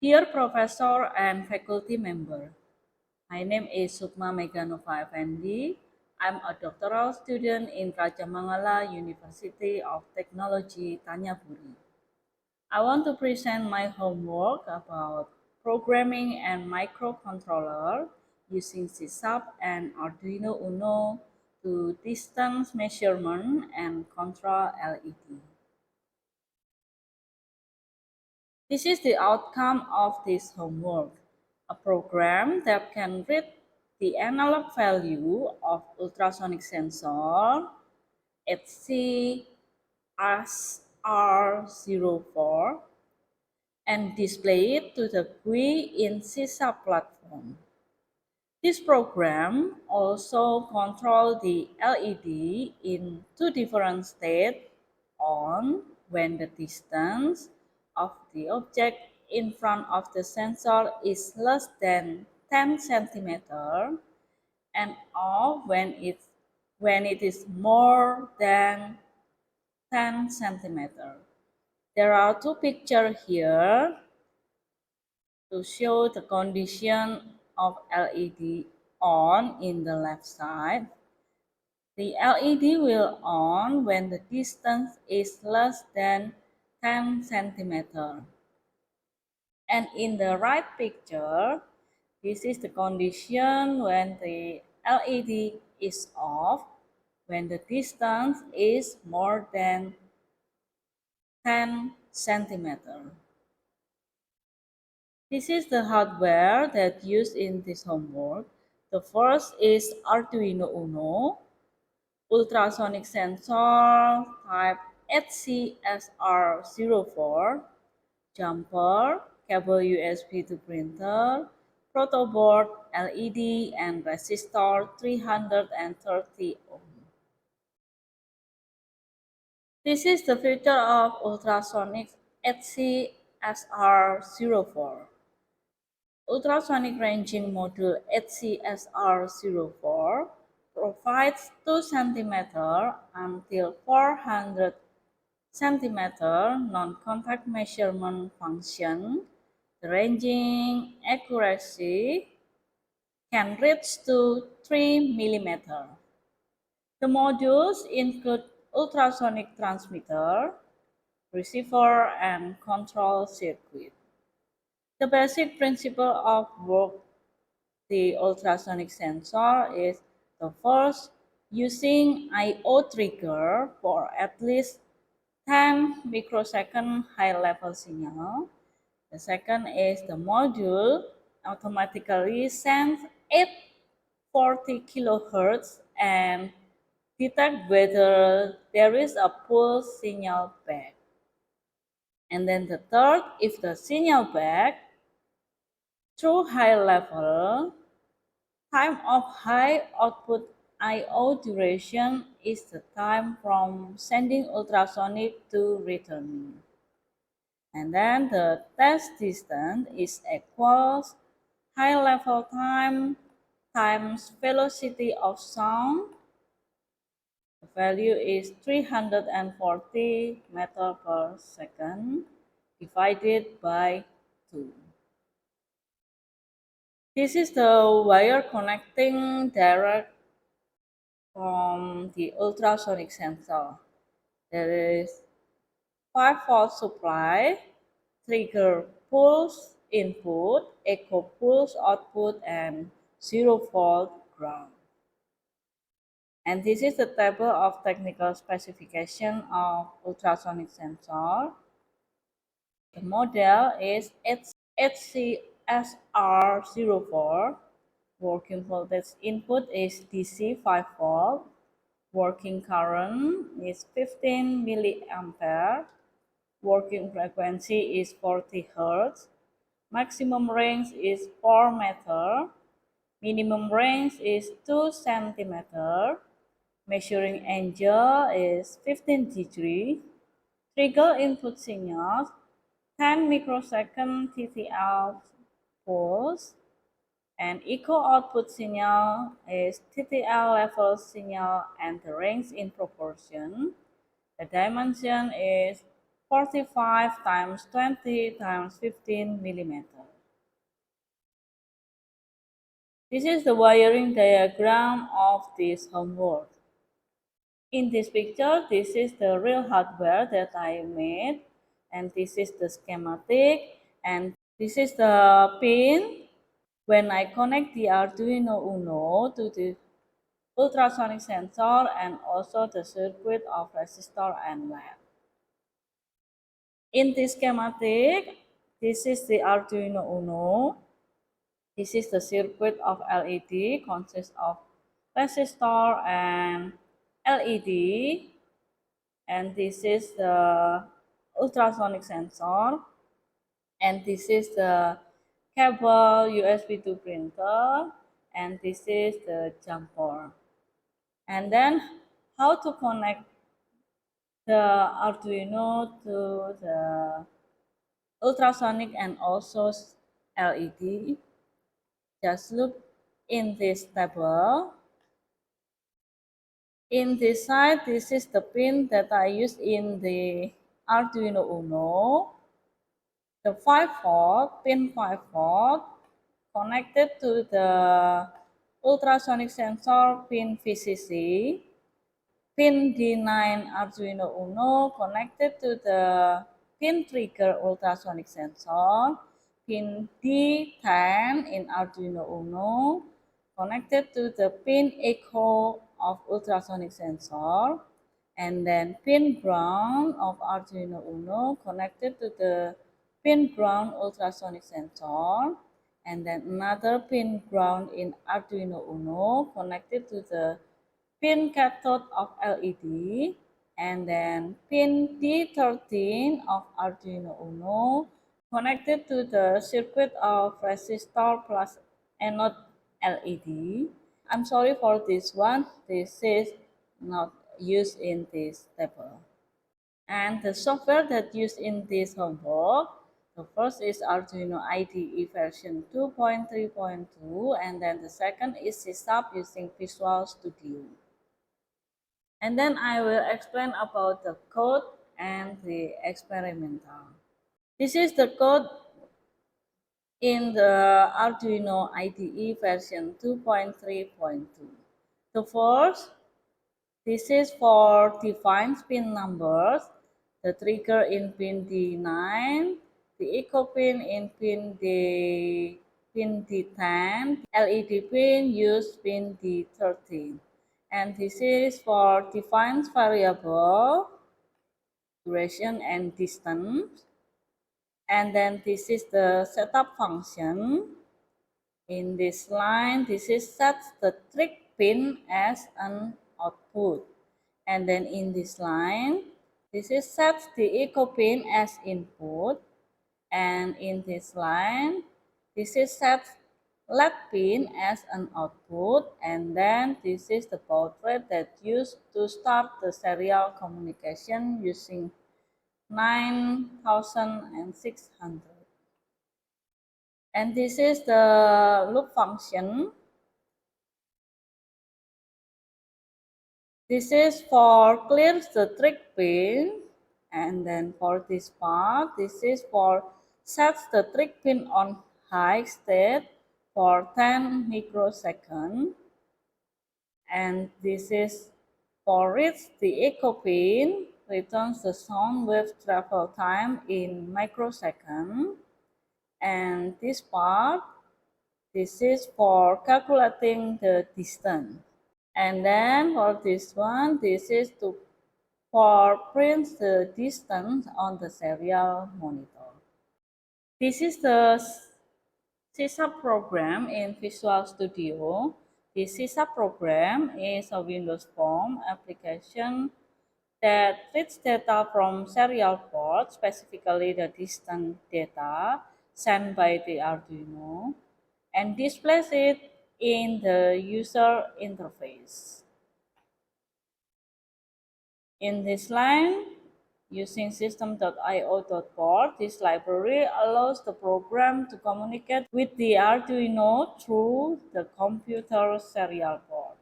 Dear Professor and faculty member, my name is Sukma Meganova Effendi. I'm a doctoral student in Raja Mangala University of Technology, Tanyapuri. I want to present my homework about programming and microcontroller using C# and Arduino Uno to distance measurement and control LED. This is the outcome of this homework, a program that can read the analog value of ultrasonic sensor HC-R04 and display it to the GUI in C# platform. This program also controls the LED in two different states on when the distance of the object in front of the sensor is less than 10 centimeter and off when it is more than 10 centimeter. There are two pictures here to show the condition of LED on in the left side. The LED will on when the distance is less than 10 centimeter. And in the right picture, this is the condition when the LED is off, when the distance is more than 10 centimeter. This is the hardware that used in this homework. The first is Arduino Uno, ultrasonic sensor type HCSR04, jumper, cable USB to printer, protoboard, LED, and resistor 330 ohm. This is the feature of ultrasonic HCSR04. Ultrasonic ranging module HCSR04 provides 2 cm until 400 cm non-contact measurement function. The ranging accuracy can reach to 3 mm. The modules include ultrasonic transmitter, receiver, and control circuit. The basic principle of work the ultrasonic sensor is the first using I/O trigger for at least 10 microsecond high-level signal. The second is the module automatically sends 840 kilohertz and detect whether there is a pulse signal back. And then the third, if the signal back through high level, time of high output I/O duration is the time from sending ultrasonic to returning. And then the test distance is equals high level time times velocity of sound. The value is 340 meter per second divided by 2. This is the wire connecting direct from the ultrasonic sensor. There is 5-volt supply, trigger pulse input, echo pulse output, and 0-volt ground. And this is the table of technical specification of ultrasonic sensor. The model is HCSR04. Working voltage input is DC 5 volt. Working current is 15 milliampere. Working frequency is 40 Hz. Maximum range is 4 meter. Minimum range is 2 centimeter. Measuring angle is 15 degrees. Trigger input signals 10 microsecond TTL pulse. And echo output signal is TTL level signal and the range in proportion. The dimension is 45 times 20 times 15 millimeter. This is the wiring diagram of this homework. In this picture, this is the real hardware that I made, and this is the schematic, and this is the pin. When I connect the Arduino Uno to the ultrasonic sensor and also the circuit of resistor and LED. In this schematic, this is the Arduino Uno. This is the circuit of LED, consists of resistor and LED, and this is the ultrasonic sensor, and this is the cable USB to printer, and this is the jumper. And then how to connect the Arduino to the ultrasonic and also LED. Just look in this table. In this side, this is the pin that I used in the Arduino Uno. The 5-volt, pin 5-volt, connected to the ultrasonic sensor pin VCC. Pin D9 Arduino Uno connected to the pin trigger ultrasonic sensor. Pin D10 in Arduino Uno connected to the pin echo of ultrasonic sensor. And then pin ground of Arduino Uno connected to the pin ground ultrasonic sensor. And then another pin ground in Arduino Uno connected to the pin cathode of LED, and then pin D13 of Arduino Uno connected to the circuit of resistor plus anode LED. I'm sorry for this one, this is not used in this table. And the software that used in this homework, the first is Arduino IDE version 2.3.2, and then the second is SysUp using Visual Studio. And then I will explain about the code and the experimental. This is the code in the Arduino IDE version 2.3.2. The first, this is for define pin numbers, the trigger in pin D9, the echo pin in pin D10, LED pin use pin D13. And this is for define variable, duration and distance. And then this is the setup function. In this line, this is set the trick pin as an output. And then in this line, this is set the echo pin as input. And in this line, this is set LED pin as an output, and then this is the baud rate that used to start the serial communication using 9600. And this is the loop function. This is for clear the trick pin, and then for this part, this is for set the trick pin on high state for 10 microseconds, and this is for reach the echo pin, returns the sound wave travel time in microseconds, and this part, this is for calculating the distance. And then for this one, this is for print the distance on the serial monitor. This is the SysUp program in Visual Studio. The SysUp program is a Windows Phone application that reads data from serial port, specifically the distance data sent by the Arduino, and displays it in the user interface. In this line, using system.io.board, this library allows the program to communicate with the Arduino through the computer serial port.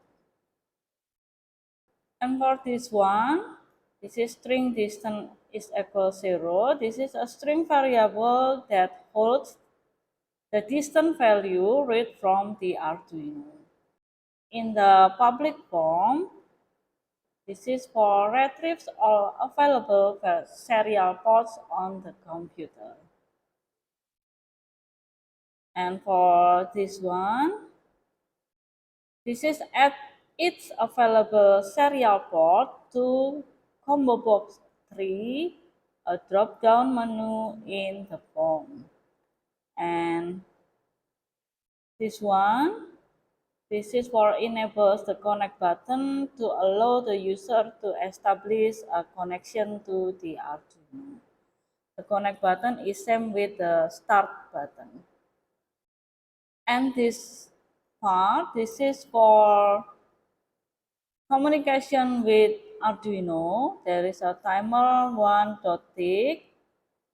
And for this one, This is string distance is equal 0. This is a string variable that holds the distance value read from the Arduino. In the public form, this is for retrieves all available serial ports on the computer. And for this one, this is at its available serial port to combo box 3, a drop-down menu in the form. And this one, this is for enables the connect button to allow the user to establish a connection to the Arduino. The connect button is same with the start button. And this part, this is for communication with Arduino. There is a timer 1.tick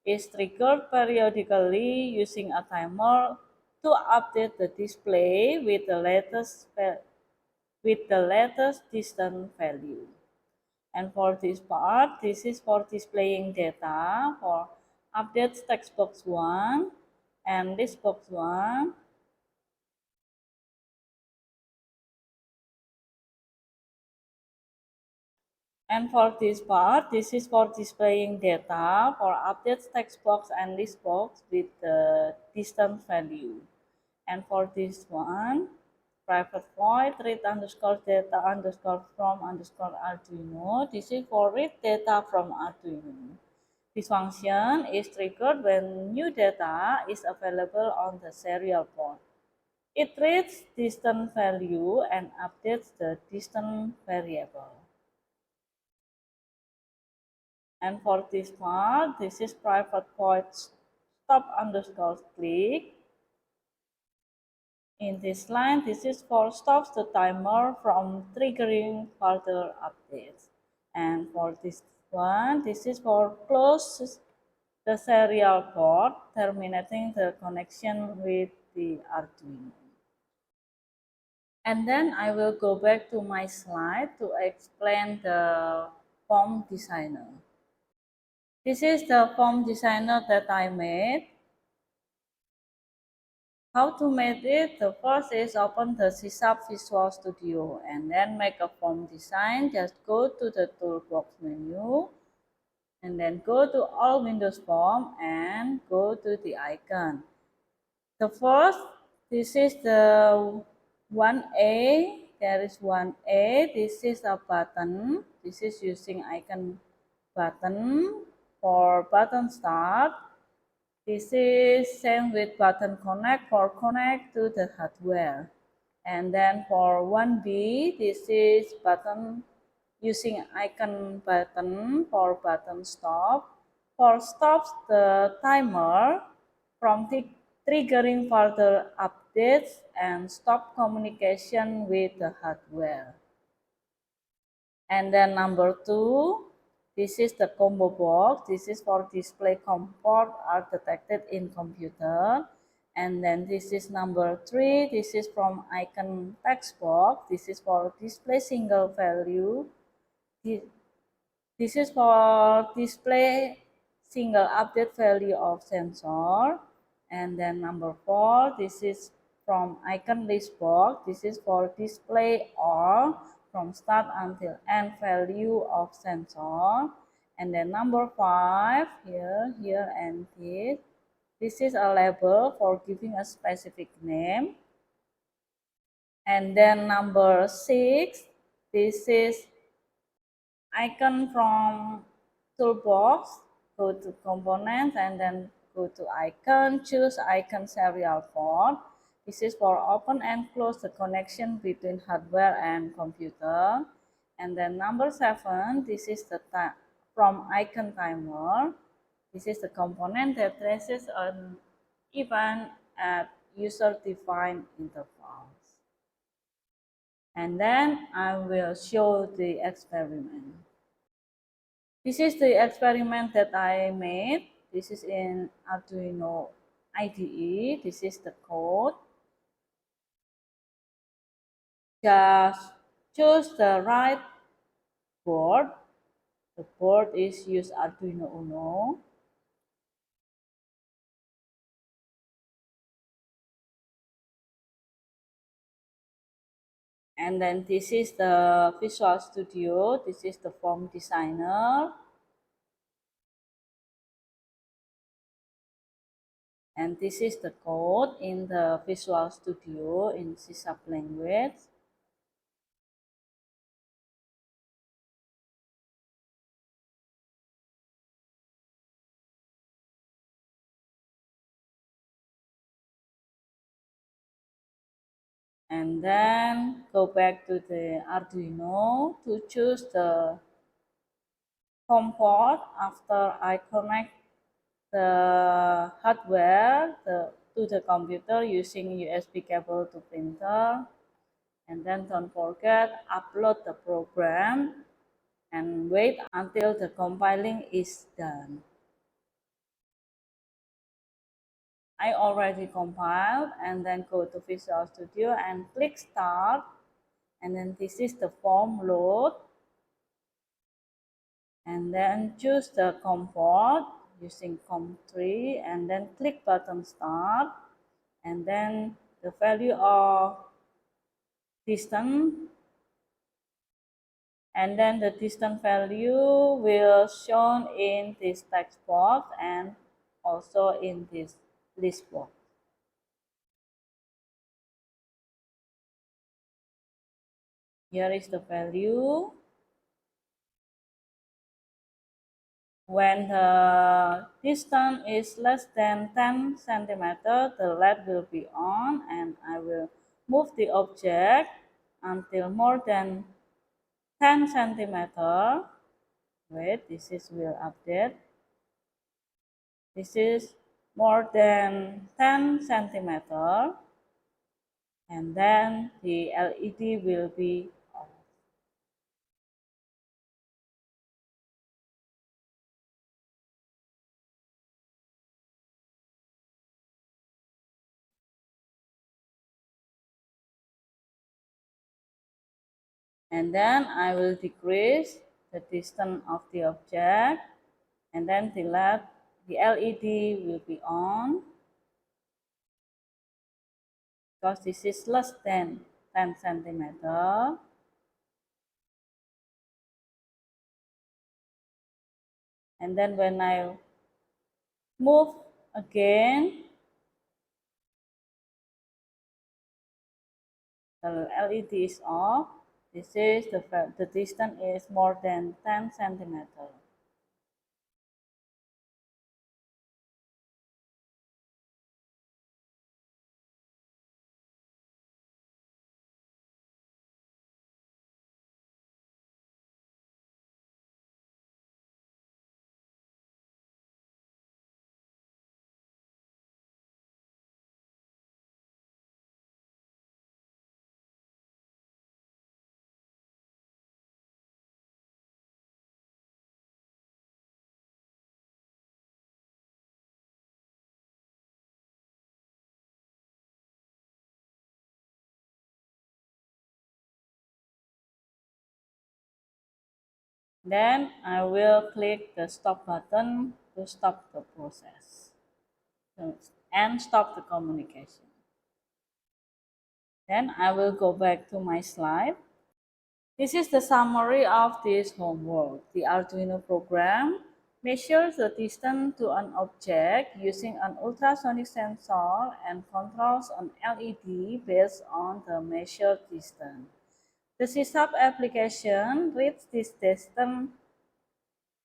is triggered periodically using a timer to update the display with the latest distance value. And for this part, this is for displaying data for updates text box 1 and list box 1. And for this part, this is for displaying data for updates text box and list box with the distance value. And for this one, private void read underscore data underscore from underscore Arduino. This is for read data from Arduino. This function is triggered when new data is available on the serial port. It reads distance value and updates the distance variable. And for this part, this is private void stop underscore click. In this line, this is for stops the timer from triggering further updates. And for this one, this is for close the serial port, terminating the connection with the Arduino. And then I will go back to my slide to explain the form designer. This is the form designer that I made. How to make it? The first is open the C# Visual Studio and then make a form design. Just go to the toolbox menu and then go to all Windows Form and go to the icon. The first, this is the 1A. There is 1A. This is a button. This is using icon button for button start. This is same with button connect for connect to the hardware. And then for 1B, this is button using icon button for button stop. For stops the timer from triggering further updates and stop communication with the hardware. And then number 2, this is the combo box. This is for display comfort are detected in computer. And then this is number 3. This is from icon text box. This is for display single value. This is for display single update value of sensor. And then number 4, this is from icon list box. This is for display all from start until end value of sensor. And then number 5, here and this. This is a label for giving a specific name. And then number 6, this is icon from toolbox, go to components and then go to icon, choose icon serial port. This is for open and close the connection between hardware and computer. And then number 7, this is the from icon timer. This is the component that traces an event at user-defined intervals. And then I will show the experiment. This is the experiment that I made. This is in Arduino IDE. This is the code. Just choose the right board The board is use Arduino Uno. And then this is the Visual Studio. This is the form designer. And this is the code in the Visual Studio in C# language. And then go back to the Arduino to choose the home port after I connect the hardware to the computer using USB cable to printer. And then don't forget upload the program and wait until the compiling is done. I already compiled, and then go to Visual Studio and click start, and then this is the form load, and then choose the COM port using COM3, and then click button start, and then the value of distance, and then the distance value will shown in this text box and also in this list box. Here is the value. When the distance is less than 10 centimeters, the LED will be on, and I will move the object until more than 10 centimeters. Wait, this is will update. This is more than 10 centimeters, and then the LED will be on. And then I will decrease the distance of the object, and then the LED will be on because this is less than 10 centimeters. And then when I move again, the LED is off. This is the distance is more than 10 centimeters. Then I will click the stop button to stop the process and stop the communication. Then I will go back to my slide. This is the summary of this homework. The Arduino program measures the distance to an object using an ultrasonic sensor and controls an LED based on the measured distance. The SysUp application reads this distance.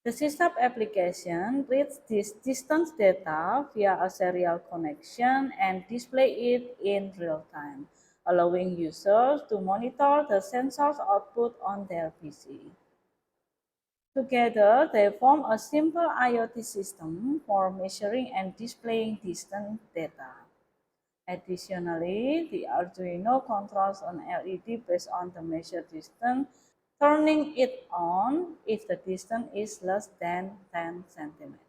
The SysUp application reads this distance data via a serial connection and display it in real time, allowing users to monitor the sensor's output on their PC. Together, they form a simple IoT system for measuring and displaying distance data. Additionally, the Arduino controls an LED based on the measured distance, turning it on if the distance is less than 10 centimeters.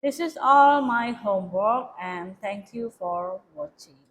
This is all my homework, and thank you for watching.